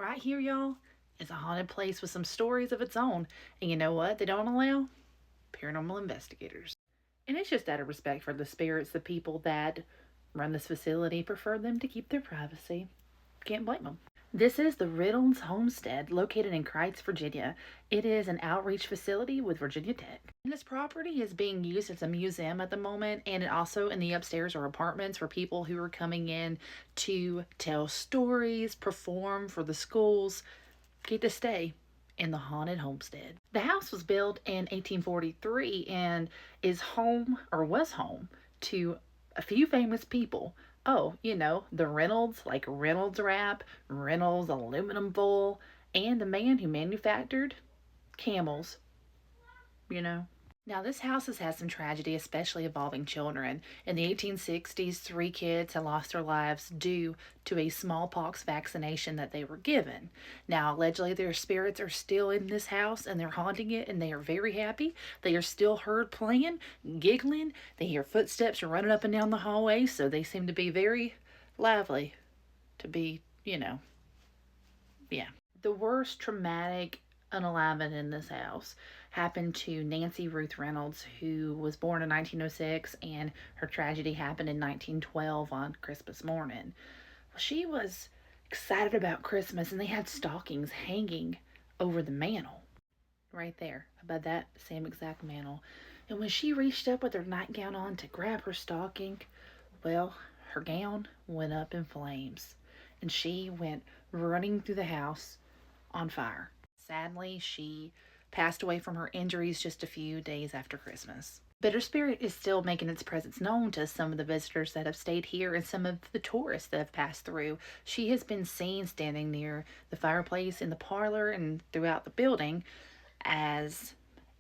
Right here, y'all, is a haunted place with some stories of its own. And you know what? They don't allow paranormal investigators. And it's just out of respect for the spirits, the people that run this facility prefer them to keep their privacy. Can't blame them. This is the Reynolds Homestead, located in Critz, Virginia. It is an outreach facility with Virginia Tech. And this property is being used as a museum at the moment, and also in the upstairs are apartments for people who are coming in to tell stories, perform for the schools, get to stay in the haunted homestead. The house was built in 1843 and is home, or was home, to a few famous people. Oh, the Reynolds, like Reynolds wrap, Reynolds aluminum foil, and the man who manufactured camels, you know. Now, this house has had some tragedy, especially involving children. In the 1860s, 3 kids had lost their lives due to a smallpox vaccination that they were given. Now, allegedly, their spirits are still in this house and they're haunting it, and they are very happy. They are still heard playing, giggling. They hear footsteps running up and down the hallway, so they seem to be very lively to be, yeah. The worst traumatic unaliving in this house happened to Nancy Ruth Reynolds, who was born in 1906, and her tragedy happened in 1912 on Christmas morning. Well, she was excited about Christmas, and they had stockings hanging over the mantle right there above that same exact mantle. And when she reached up with her nightgown on to grab her stocking, well, her gown went up in flames, and she went running through the house on fire. Sadly, she passed away from her injuries just a few days after Christmas. But her spirit is still making its presence known to some of the visitors that have stayed here and some of the tourists that have passed through. She has been seen standing near the fireplace in the parlor and throughout the building as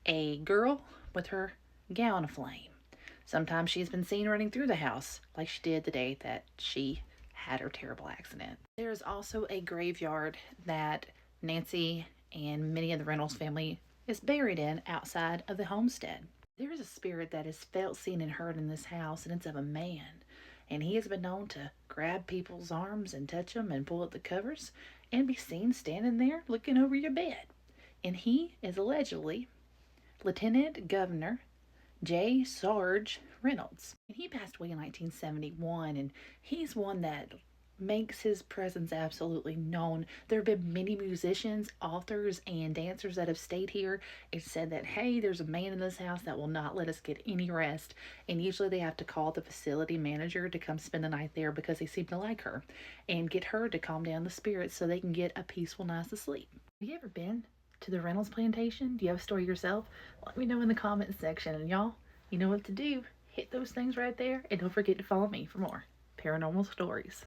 a girl with her gown aflame. Sometimes she's been seen running through the house like she did the day that she had her terrible accident. There is also a graveyard that Nancy and many of the Reynolds family is buried in outside of the homestead. There is a spirit that is felt, seen, and heard in this house, and it's of a man. And he has been known to grab people's arms and touch them and pull up the covers and be seen standing there looking over your bed. And he is allegedly Lieutenant Governor J. Sarge Reynolds. And he passed away in 1971, and he's one that makes his presence absolutely known. There have been many musicians, authors, and dancers that have stayed here and said that, hey, there's a man in this house that will not let us get any rest. And usually they have to call the facility manager to come spend the night there because they seem to like her and get her to calm down the spirits so they can get a peaceful night's sleep. Have you ever been to the Reynolds plantation? Do you have a story yourself? Let me know in the comments section. And y'all, you know what to do. Hit those things right there, and don't forget to follow me for more paranormal stories.